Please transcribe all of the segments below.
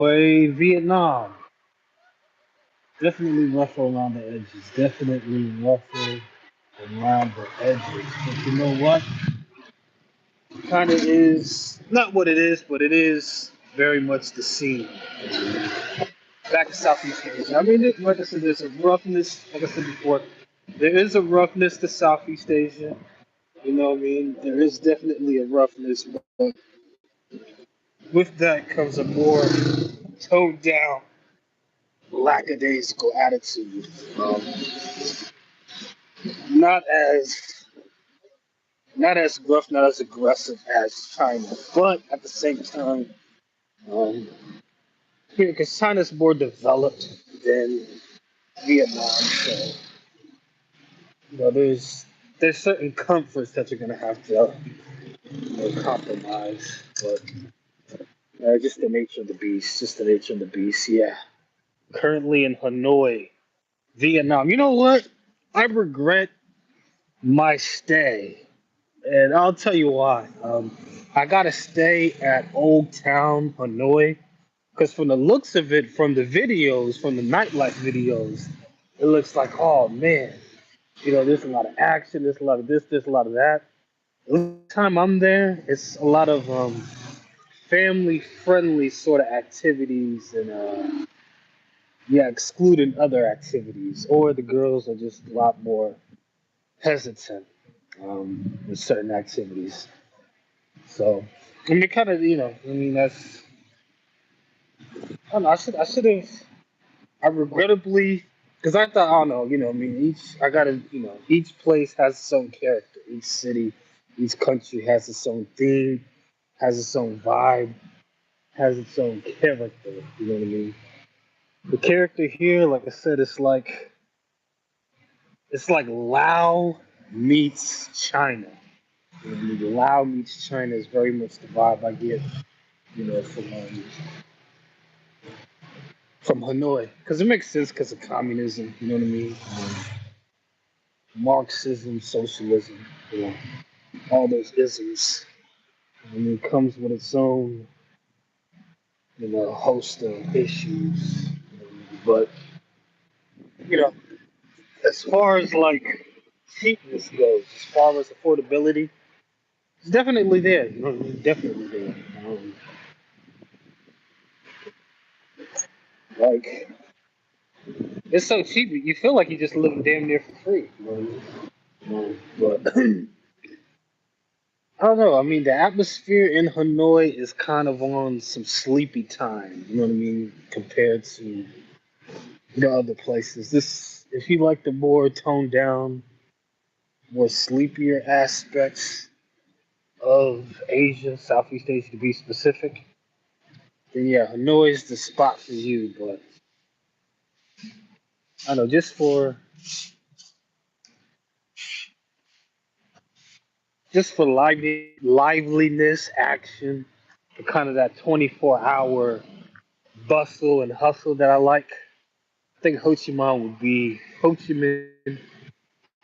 Way Vietnam. Definitely rough around the edges. Definitely rougher around the edges. But you know what? Kind of is not what it is, but it is very much the scene. Back to Southeast Asia. I mean, like I said, there's a roughness. Like I said before, there is a roughness to Southeast Asia. You know what I mean? There is definitely a roughness, but with that comes a more toned down, lackadaisical attitude. Um, not as not as gruff, not as aggressive as China, but at the same time, um, because China's more developed than Vietnam, so there's certain comforts that you're gonna have to compromise, but just the nature of the beast, just the nature of the beast. Yeah, currently in Hanoi, Vietnam. You know what? I regret my stay, and I'll tell you why. I gotta stay at Old Town Hanoi because from the looks of it, from the videos, from the nightlife videos, it looks like, oh man, there's a lot of action, there's a lot of this, there's a lot of that. The time I'm there, it's a lot of family-friendly sort of activities and yeah, excluding other activities, or the girls are just a lot more hesitant with certain activities. So, I mean, kind of, I mean, I don't know, I should have, I regrettably, because I thought, I don't know, I mean, each place has its own character. Each city, each country has its own theme, has its own vibe, has its own character. You know what I mean? The character here, like I said, it's like Lao meets China. You know what I mean? Lao meets China is very much the vibe I get, from Hanoi, because it makes sense because of communism. You know what I mean? Marxism, socialism, you know, all those isms. I mean, it comes with its own, host of issues. But you know, as far as like cheapness goes, as far as affordability, it's definitely there. You know what I mean? Definitely there. Like it's so cheap, you feel like you're just living damn near for free. You know what I mean? But I don't know. I mean, the atmosphere in Hanoi is kind of on some sleepy time. You know what I mean? Compared to the other places. This, if you like the more toned down, more sleepier aspects of Asia, Southeast Asia to be specific, then yeah, Hanoi is the spot for you. But I don't know, just for liveliness, action, for kind of that 24-hour bustle and hustle that I like. I think Ho Chi Minh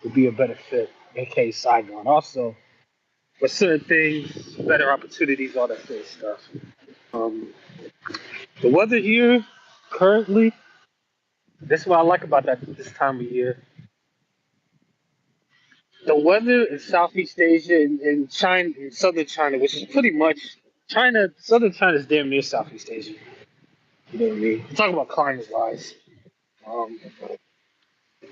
would be a better fit, aka Saigon. Also, for certain things, better opportunities, all that sort of stuff. Um, the weather here currently, this is what I like about that this time of year. The weather in Southeast Asia and China, in southern China, which is pretty much China, southern China is damn near Southeast Asia. You know what I mean? Talk about climate wise. Um,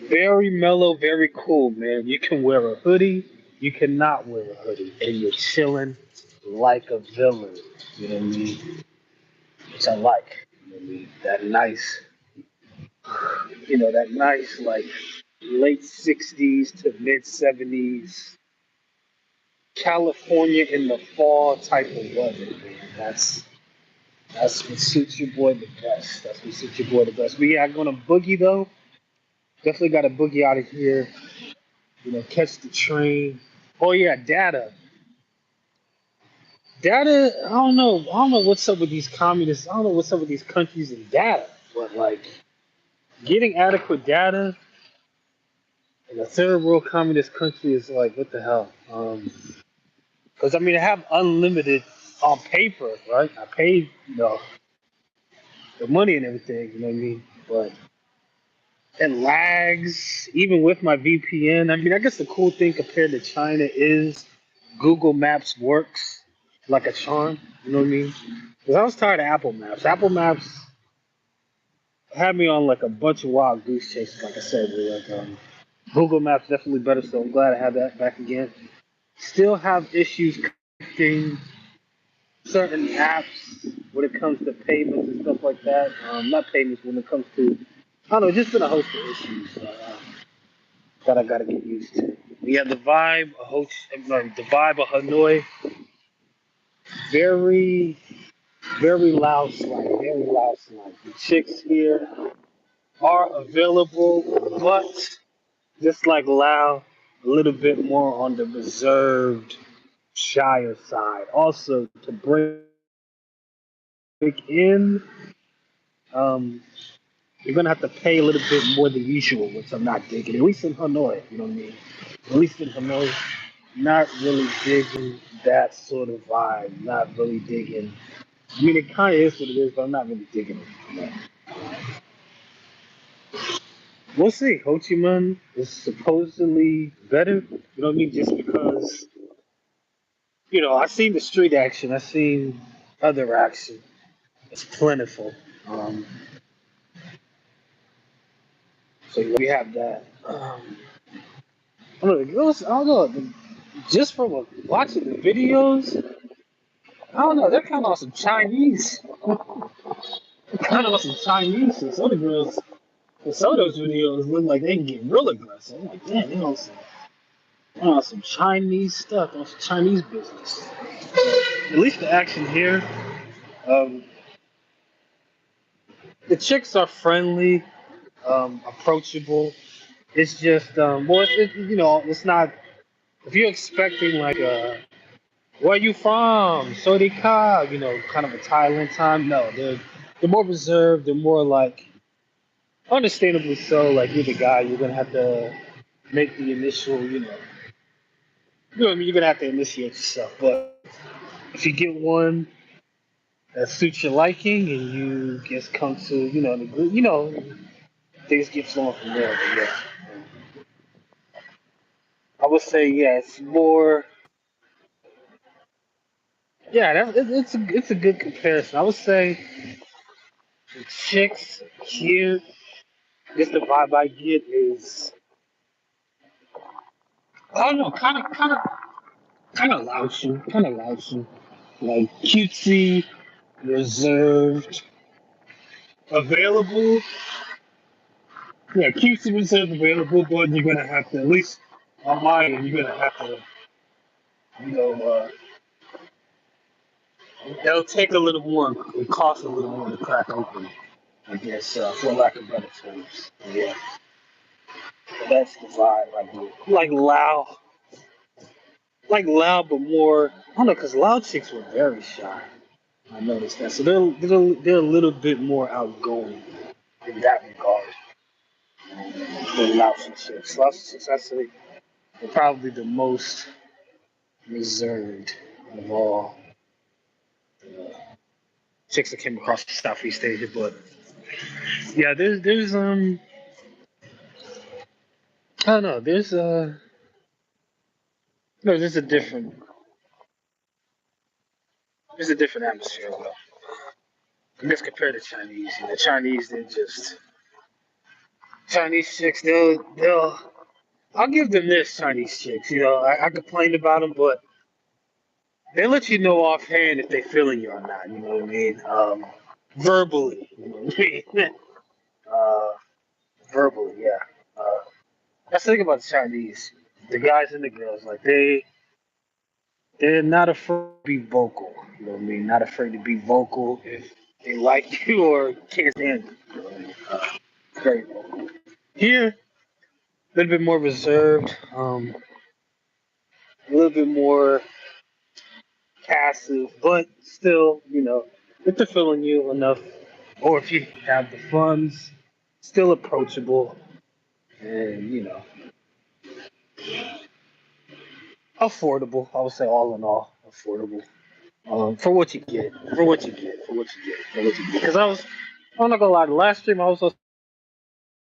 very mellow, very cool, man. You can wear a hoodie, you cannot wear a hoodie, and you're chilling like a villain. You know what I mean? Which I like. You know what I mean? That nice like late '60s to mid '70s California in the fall type of weather, man. That's what suits your boy the best. That's what suits your boy the best. But yeah, I'm gonna boogie though. Definitely got to boogie out of here. Catch the train. Oh yeah, data. Data. I don't know what's up with these communists. I don't know what's up with these countries and data. But like getting adequate data in a third world communist country is like what the hell? Because I mean, I have unlimited on paper, right? I paid, the money and everything. You know what I mean? But it lags even with my VPN. I mean, I guess the cool thing compared to China is Google Maps works like a charm. You know what I mean? Because I was tired of Apple Maps. Apple Maps had me on like a bunch of wild goose chases. Like I said, Google Maps definitely better. So I'm glad I have that back again. Still have issues connecting certain apps when it comes to payments and stuff like that. Not payments when it comes to I don't know, just been a host of issues that I gotta get used to. Yeah, the vibe of Hanoi, very, very loud slide, very loud slide. The chicks here are available, but just like loud, a little bit more on the reserved, shyer side. Also, to break in, um, you're gonna have to pay a little bit more than usual, which I'm not digging. At least in Hanoi, you know what I mean. At least in Hanoi, not really digging that sort of vibe. Not really digging. I mean, it kind of is what it is, but I'm not really digging it. You know? We'll see. Ho Chi Minh is supposedly better. You know what I mean? Just because I've seen the street action. I've seen other action. It's plentiful. Um, so we have that. I don't know. The girls. I don't know. Just from watching the videos, I don't know. They're kind of on some Chinese. Kind of on some Chinese. And some of the girls, in some of those videos, look like they can get real aggressive. I'm like, damn, they on some Chinese stuff, on some Chinese business. So, at least the action here. Um, the chicks are friendly, approachable. It's just, well, it's not. If you're expecting like where you from, Sodika, kind of a Thailand time. No, they're more reserved. They're more like, understandably so. Like you're the guy, you're gonna have to make the initial, what I mean. You're gonna have to initiate yourself. But if you get one that suits your liking and you just come to, the group, things get flowing from there. But yeah, I would say yeah, it's more. Yeah, it's a good comparison. I would say the chicks here, just the vibe I get is I don't know, kind of lousy, like cutesy, reserved, available. Yeah, cutesy, reserved, available, but you're gonna have to at least on my end, you're gonna have to, you know, it'll take a little more, it costs a little more to crack open, I guess, for lack of better terms. Yeah, but that's the vibe I get. Like loud, but more. I don't know, cause loud chicks were very shy. I noticed that, so they're a little bit more outgoing in that regard than loud chicks. Loud chicks, I say, are probably the most reserved of all chicks that came across Southeast Asia. But yeah, there's I don't know, there's a different atmosphere though. I guess compared to Chinese, Chinese they're just Chinese chicks. They'll I'll give them this, Chinese chicks. I complained about them, but they let you know offhand if they feeling you or not. You know what I mean? Verbally. You know what I mean? uh, verbally, yeah. Uh, that's the thing about the Chinese. The guys and the girls, like they're not afraid to be vocal. You know what I mean? Not afraid to be vocal if they like you or can't stand you. You know what I mean? Very vocal. Here, a little bit more reserved. A little bit more passive, but still, if they're feeling you enough, or if you have the funds, still approachable and affordable. I would say all in all, affordable. For what you get, for what you get, for what you get, for what you get. Because I'm not gonna lie. The last stream I was on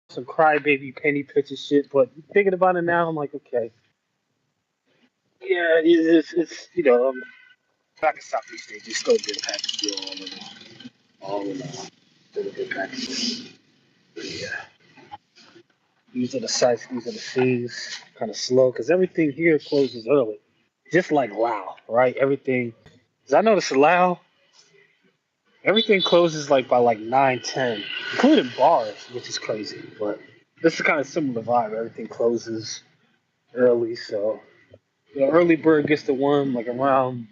some crybaby penny picture shit, but thinking about it now, I'm like, okay, yeah, it's back in Southeast Asia, it's still good package deal all in all. Still a good package. Yeah, these are the sites, these are the scenes, kind of slow because everything here closes early, just like Lao, right? Everything. Cause I noticed Lao, everything closes like by like 9, 10, including bars, which is crazy. But this is kind of similar vibe. Everything closes early, so the early bird gets the worm like around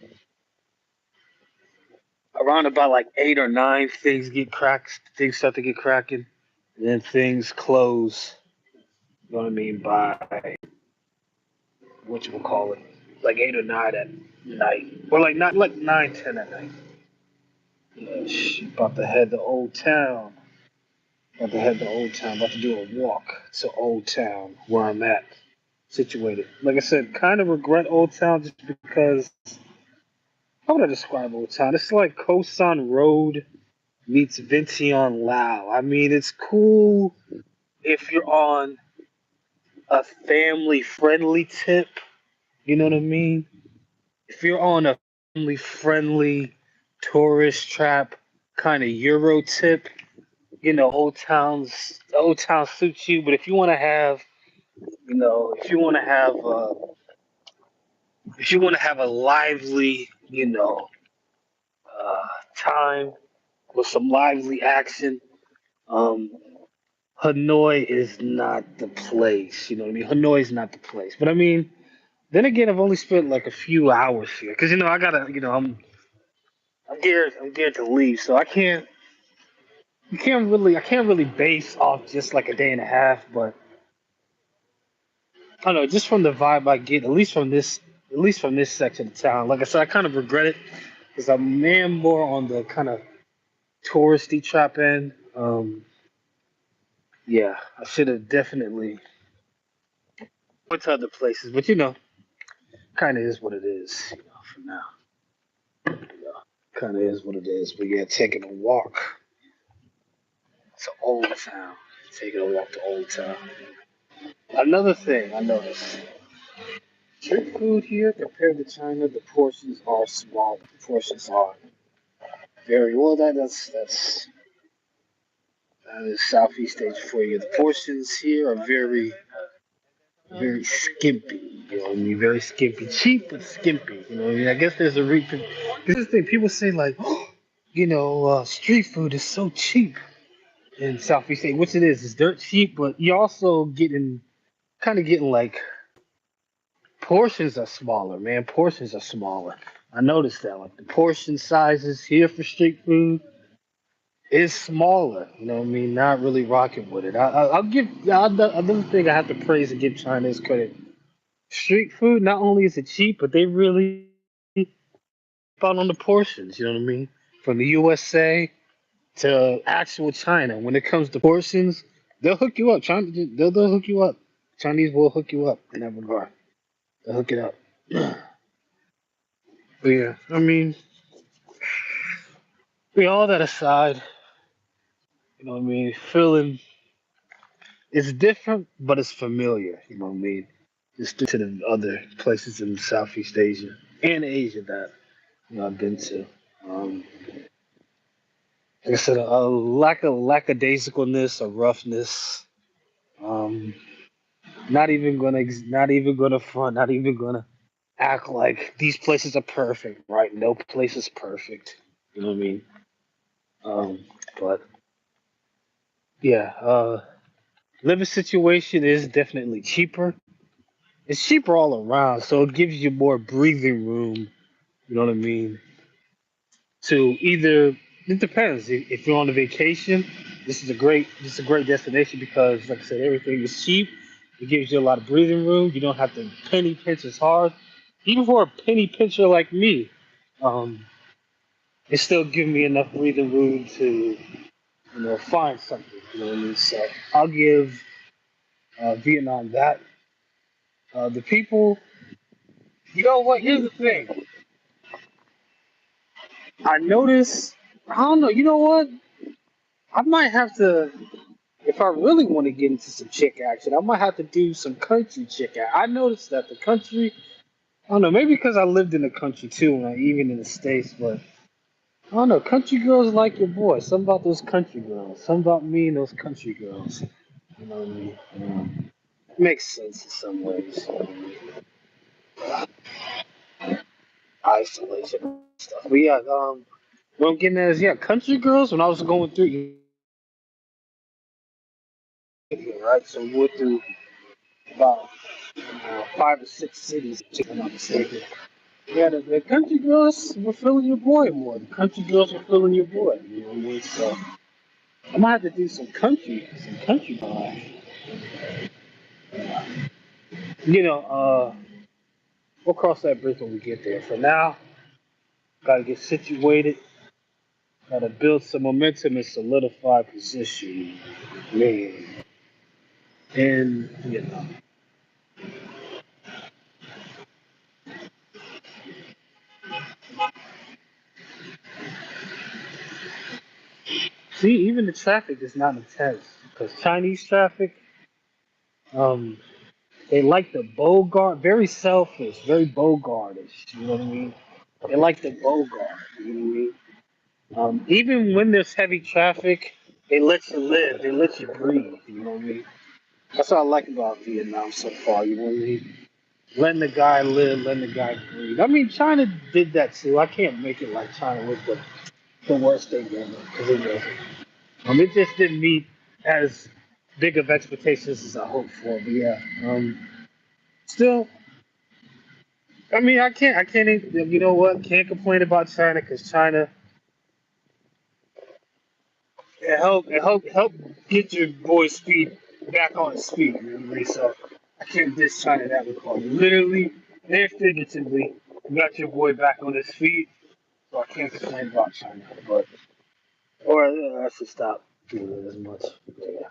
about like 8 or 9. Things get cracked. Things start to get cracking, and then things close. You know what I mean by what you will call it, like 8 or 9 at night, or like not like 9, 10 at night. Yeah, about to head to Old Town. About to head to Old Town. About to do a walk to Old Town, where I'm at, situated. Like I said, kind of regret Old Town just because. How would I describe Old Town? It's like Kosan Road meets Vincion Lao. I mean, it's cool if you're on a family friendly tip. You know what I mean? If you're on a family friendly tourist trap kind of Euro tip, Old Town suits you. But if you want to have, if you want to have a lively, uh, time with some lively action, um, Hanoi is not the place. You know what I mean? Hanoi is not the place. But I mean, then again, I've only spent like a few hours here because I gotta, I'm geared to leave, so I can't really base off just like a day and a half. But I don't know, just from the vibe I get, at least from this section of town. Like I said, I kind of regret it because I'm man more on the kind of touristy trap end. Yeah, I should have definitely went to other places, but kind of is what it is. For now, kind of is what it is. But yeah, taking a walk to Old Town, taking a walk to Old Town. Another thing I noticed: street food here compared to China, the portions are small. The portions are very well. That is Southeast Asia for you. The portions here are very skimpy. You know what I mean? Very skimpy. Cheap but skimpy. You know what I mean? I guess there's a reason. This is the thing. People say like, street food is so cheap in Southeast Asia, which it is. It's dirt cheap, but you also getting like portions are smaller, man. Portions are smaller. I noticed that. Like the portion sizes here for street food is smaller. You know what I mean? Not really rocking with it. I'll give. Another thing I have to praise and give China is credit. Street food, not only is it cheap, but they really out on the portions. You know what I mean? From the USA to actual China, when it comes to portions, they'll hook you up. They'll hook you up. Chinese will hook you up in that regard. They'll hook it up. But yeah, I mean, all that aside, you know what I mean? Feeling it's different, but it's familiar. You know what I mean? Just due to the other places in Southeast Asia and Asia that I've been to. Um, like I said, a lack of lackadaisicalness, a roughness. Um, not even gonna front, not even gonna act like these places are perfect, right? No place is perfect. You know what I mean? Um, but yeah, living situation is definitely cheaper. It's cheaper all around, so it gives you more breathing room. You know what I mean? To either it depends. If you're on a vacation, this is a great destination because, like I said, everything is cheap. It gives you a lot of breathing room. You don't have to penny pinch as hard. Even for a penny pincher like me, um, it still gives me enough breathing room to find something. You know what I mean? So I'll give Vietnam that. The people, you know what? Here's the thing. I notice. I don't know. You know what? I might have to, if I really want to get into some chick action, I might have to do some country chick action. I noticed that the country, I don't know, maybe because I lived in the country too, when I, even in the States, but I don't know, country girls like your boy. Something about those country girls. Something about me and those country girls. You know what I mean? Makes sense in some ways. You know what I mean? Isolation stuff. But yeah, what I'm getting at is, yeah, country girls, when I was going through, right? So we went through about 5 or 6 cities, if I'm not mistaken. Yeah, the country girls were feeling your boy more. The country girls were feeling your boy. You know what I mean? So I might have to do some country vibe. You know, we'll cross that bridge when we get there. For now, gotta get situated, gotta build some momentum and solidify position. Man, and see, even the traffic is not intense because Chinese traffic, um, they like the Bogart, very selfish, very Bogartish. You know what I mean? They like the Bogart. You know what I mean? Even when there's heavy traffic, they let you live, they let you breathe. You know what I mean? That's what I like about Vietnam so far. You know what I mean? Letting the guy live, letting the guy breathe. I mean, China did that too. I can't make it like China was the worst thing ever because it wasn't. It just didn't meet as big of expectations as I hoped for. But yeah, still, I can't, you know what? Can't complain about China because China, help get your boy's feet back on his feet. You know what I mean? So I can't diss China in that regard. Literally and figuratively, got your boy back on his feet. So I can't complain about China. But or I should stop doing it as much. Yeah.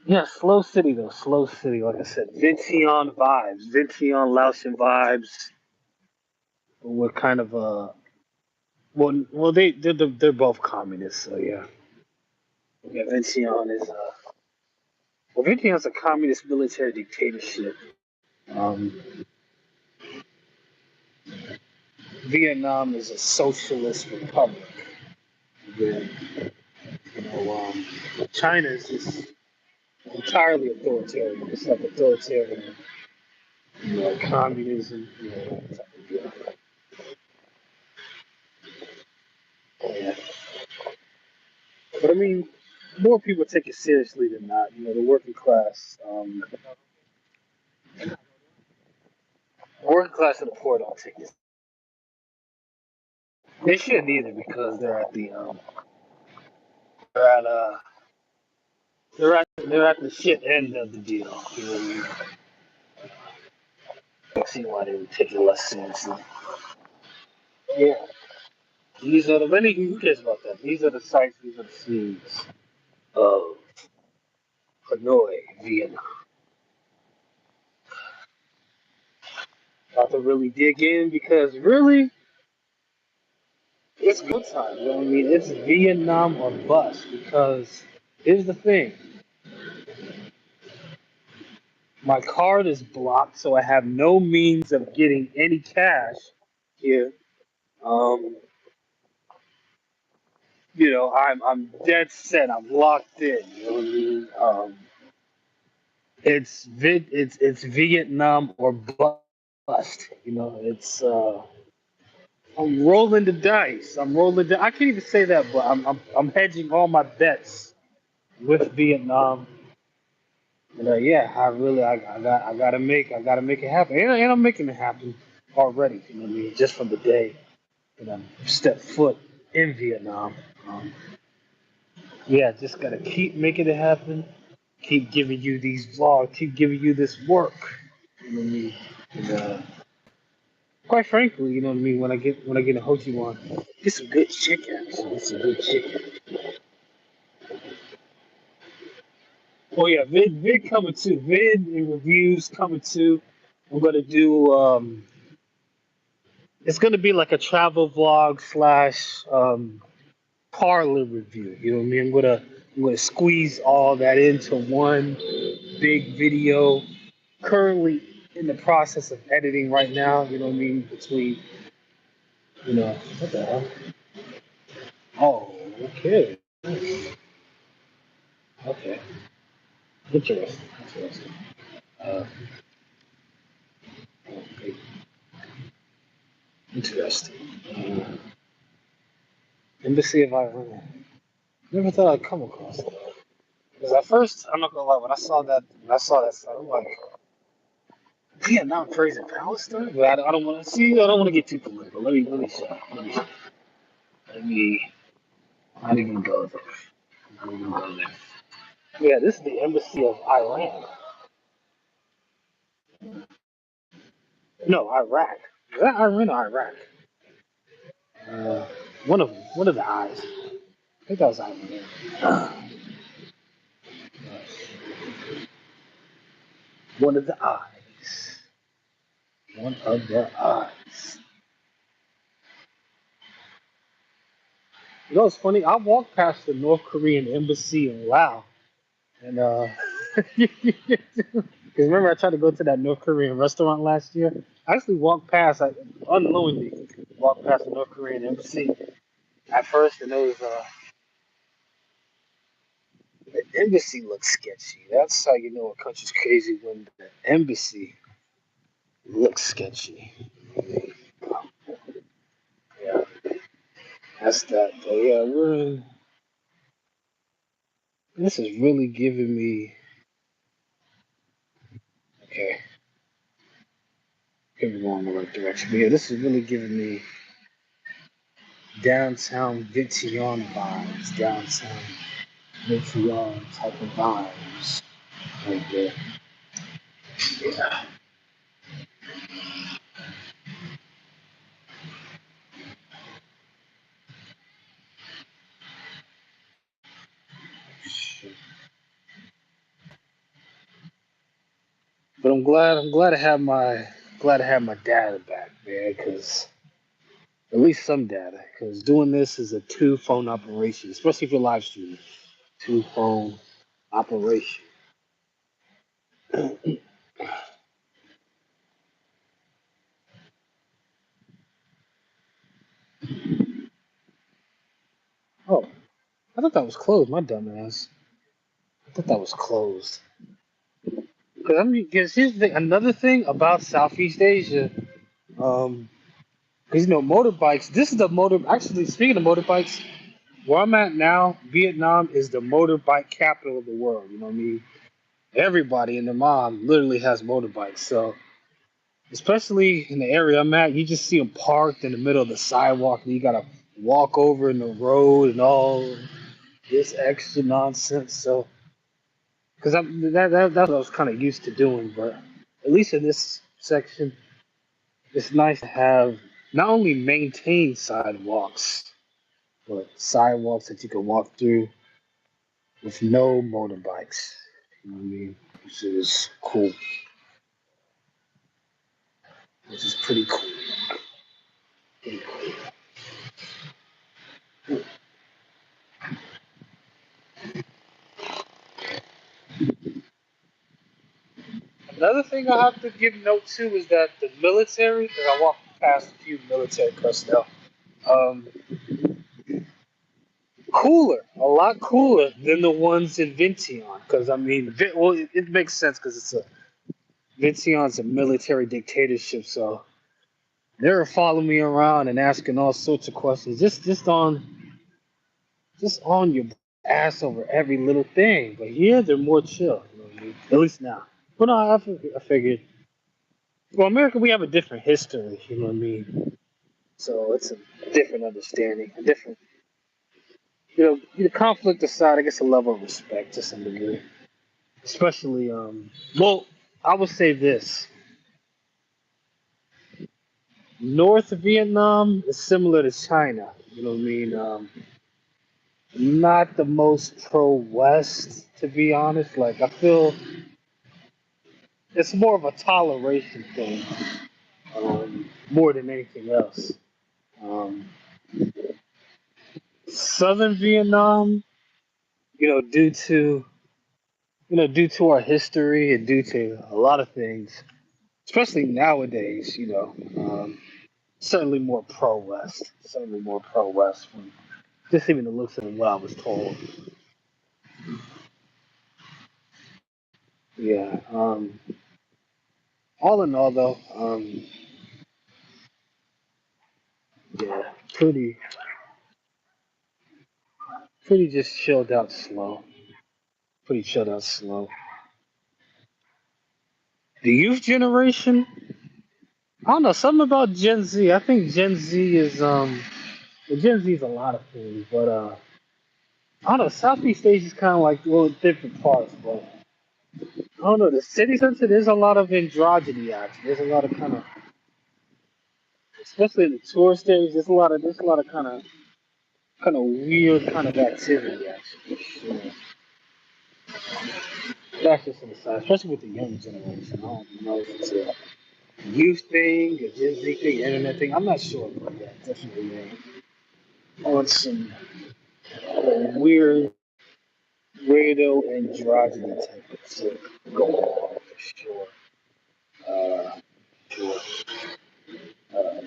Yeah, slow city though, slow city. Like I said, Vincion vibes, Vincion Laotian vibes. We're kind of well, they're both communists, so yeah. Yeah, Vincion is well, Vietnam's a communist military dictatorship. Um, Vietnam is a socialist republic. Where, China is just entirely authoritarian. It's like authoritarian, communism. Yeah. But I mean, more people take it seriously than not. The working class, working class and the poor don't take it. They shouldn't either because they're at they're at the shit end of the deal. You know what I mean? I see why they would take it less seriously. Yeah, these are the many who cares about that. These are the sights, these are the scenes of Hanoi, Vietnam. About to really dig in because really, it's good time. You know what I mean? It's Vietnam or bust because here's the thing: my card is blocked, so I have no means of getting any cash here. Um, I'm dead set. I'm locked in. You know what I mean? It's Vietnam or bust. It's I'm rolling the dice. I'm rolling. I can't even say that, but I'm hedging all my bets with Vietnam. Yeah, I gotta make it happen, and I'm making it happen already. You know what I mean? Just from the day that I stepped foot in Vietnam. Um, yeah, just gotta keep making it happen. Keep giving you these vlogs. Keep giving you this work. You know what I mean? And, quite frankly, you know what I mean. When I get a Ho Chi Minh, get some good chicken. Get some good chicken. Oh yeah, vid coming too. Vid and reviews coming too. I'm gonna do it's gonna be like a travel vlog slash parlor review. You know what I mean? I'm gonna squeeze all that into one big video. Currently in the process of editing right now. You know what I mean? Between what the hell? Oh, okay, okay, interesting, interesting. Uh, okay, interesting. Uh, Embassy of Iran. Never thought I'd come across it. Because at first, I'm not gonna lie, when I saw that stuff, I'm like, Vietnam praising Palestine. But I don't want to see. I don't want to get too political. Let me show. Let me. Not even go there. Not even go there. Yeah, this is the embassy of Iran. No, Iraq. Is that Iran or Iraq? Uh, one of them. One of the eyes. I think that was Iran. One of the eyes. One of the eyes. You know, it's funny. I walked past the North Korean embassy in Laos, and because remember I tried to go to that North Korean restaurant last year. I actually walked past, I unknowingly walked past the North Korean embassy at first, and there was the embassy looks sketchy. That's how you know a country's crazy when the embassy looks sketchy. Yeah, that's that. But yeah, we're in. This is really giving me. Okay, here we go in the right direction. But yeah, this is really giving me downtown Vientiane vibes. Downtown Vientiane type of vibes right there. Yeah. But I'm glad I have my data back, man, because at least some data. Because doing this is a two phone operation, especially if you're live streaming. Two phone operation. Oh, I thought that was closed. My dumb ass. I thought that was closed. Because I mean, because here's the thing, another thing about Southeast Asia. Um, because motorbikes. This is the motor. Actually, speaking of motorbikes, where I'm at now, Vietnam is the motorbike capital of the world. You know what I mean? Everybody and their mom literally has motorbikes. So, especially in the area I'm at, you just see them parked in the middle of the sidewalk, and you gotta walk over in the road and all this extra nonsense. So, because that's what I was kind of used to doing, but at least in this section, it's nice to have not only maintained sidewalks, but sidewalks that you can walk through with no motorbikes. You know what I mean? Which is cool. Which is pretty cool. Pretty cool. Another thing I have to give note to is that the military, because I walked past a few military personnel, um, cooler, a lot cooler than the ones in Vientiane. Because I mean, well, it makes sense because Vientiane's a military dictatorship, so they were following me around and asking all sorts of questions, just on your ass over every little thing. But here they're more chill, you know what I mean? At least now. But no, I figured. Well, America, we have a different history, you know what I mean? So it's a different understanding, a different, the conflict aside, I guess a level of respect to some degree. Especially, well, I would say this: North Vietnam is similar to China. You know what I mean? Not the most pro-West, to be honest. Like I feel it's more of a toleration thing, more than anything else. Um, Southern Vietnam, due to due to our history and due to a lot of things, especially nowadays, certainly more pro West, certainly more pro West from just even the looks of what I was told. Yeah. All in all, though, yeah, pretty just chilled out, slow. Pretty chilled out, slow. The youth generation, I don't know, something about Gen Z. I think Gen Z is well, Gen Z is a lot of things, but I don't know. Southeast Asia is kind of like little different parts, but I don't know. The city center, there's a lot of androgyny actually. There's a lot of kind of, especially in the tourist areas. There's a lot of kind of weird kind of activity actually. Yeah. That's just an aside, especially with the young generation. I don't know if it's a youth thing, a Gen Z thing, internet thing. I'm not sure, but yeah, definitely on some weird, weirdo androgyny type of shit going on for sure. Sure. Uh,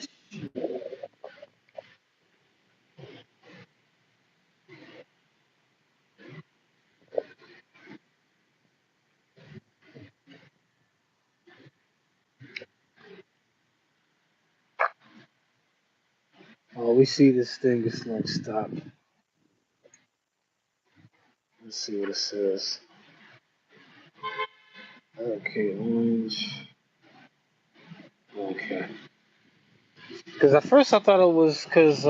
we see this thing. It's like stop. Let's see what it says. Okay, orange. Okay. Because at first I thought it was because